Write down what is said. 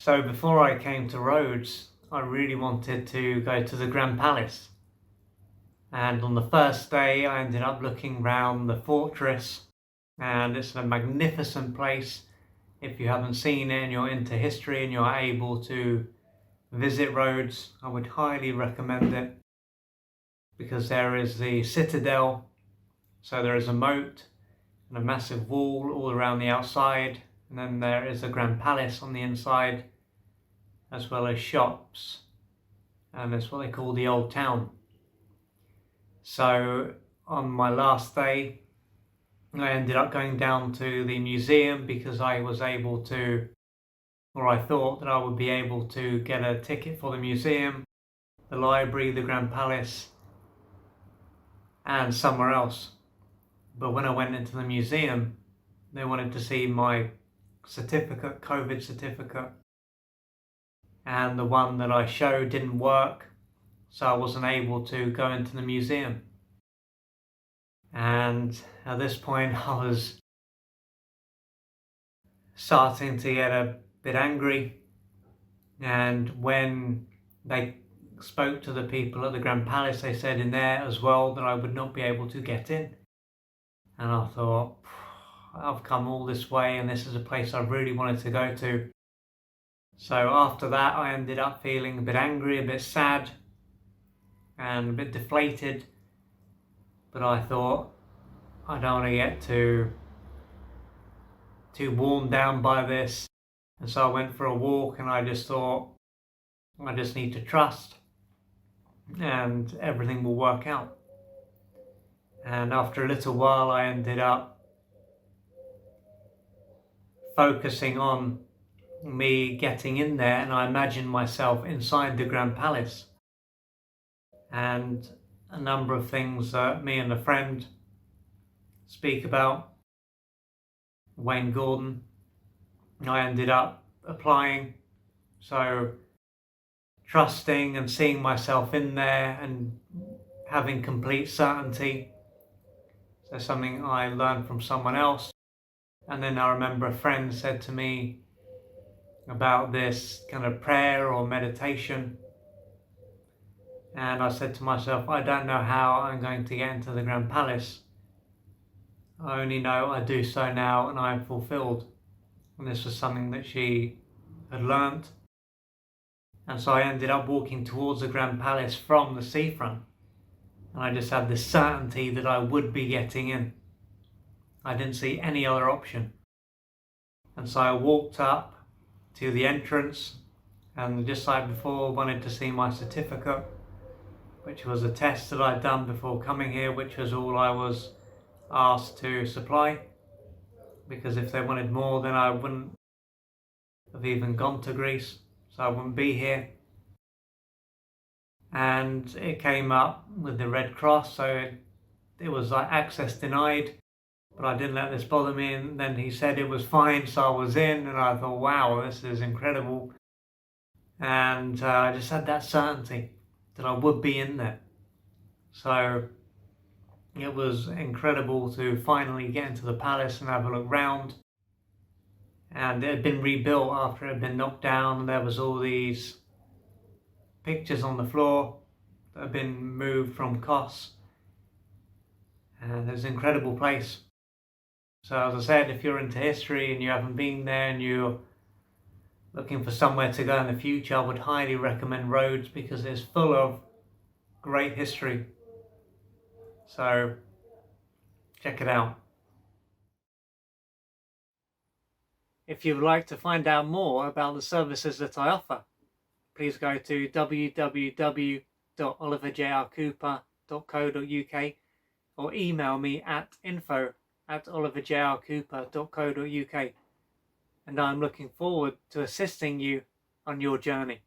So before I came to Rhodes, I really wanted to go to the Grand Palace. And on the first day, I ended up looking round the fortress, and it's a magnificent place. If you haven't seen it and you're into history and you're able to visit Rhodes, I would highly recommend it, because there is the citadel, so there is a moat and a massive wall all around the outside, and then there is a Grand Palace on the inside, as well as shops, and it's what they call the Old Town. So on my last day, I ended up going down to the museum because I was able to, or I thought that I would be able to get a ticket for the museum, the library, the Grand Palace, and somewhere else. But when I went into the museum, they wanted to see my certificate, COVID certificate, and the one that I showed didn't work, so I wasn't able to go into the museum. And at this point I was starting to get a bit angry, and when they spoke to the people at the Grand Palace, they said in there as well that I would not be able to get in. And I thought, I've come all this way and this is a place I really wanted to go to. So after that, I ended up feeling a bit angry, a bit sad, and a bit deflated. But I thought, I don't want to get too worn down by this. And so I went for a walk, and I just thought, I just need to trust and everything will work out. And after a little while, I ended up focusing on me getting in there, and I imagined myself inside the Grand Palace. And a number of things that me and a friend speak about, Wayne Gordon, I ended up applying. So trusting and seeing myself in there and having complete certainty. So something I learned from someone else. And then I remember a friend said to me about this kind of prayer or meditation. And I said to myself, I don't know how I'm going to get into the Grand Palace. I only know I do so now and I am fulfilled. And this was something that she had learnt. And so I ended up walking towards the Grand Palace from the seafront. And I just had this certainty that I would be getting in. I didn't see any other option. And so I walked up to the entrance, and just like before, wanted to see my certificate, which was a test that I'd done before coming here, which was all I was asked to supply. Because if they wanted more, then I wouldn't have even gone to Greece, so I wouldn't be here. And it came up with the Red Cross, so it was like access denied, but I didn't let this bother me. And then he said it was fine, so I was in, and I thought, wow, this is incredible. And I just had that certainty that I would be in there. So it was incredible to finally get into the palace and have a look round. And it had been rebuilt after it had been knocked down, and there was all these pictures on the floor that have been moved from Kos. And it's an incredible place. So as I said, if you're into history and you haven't been there and you're looking for somewhere to go in the future, I would highly recommend Rhodes because it's full of great history. So check it out. If you would like to find out more about the services that I offer, please go to www.oliverjrcooper.co.uk or email me at info@oliverjrcooper.co.uk, and I'm looking forward to assisting you on your journey.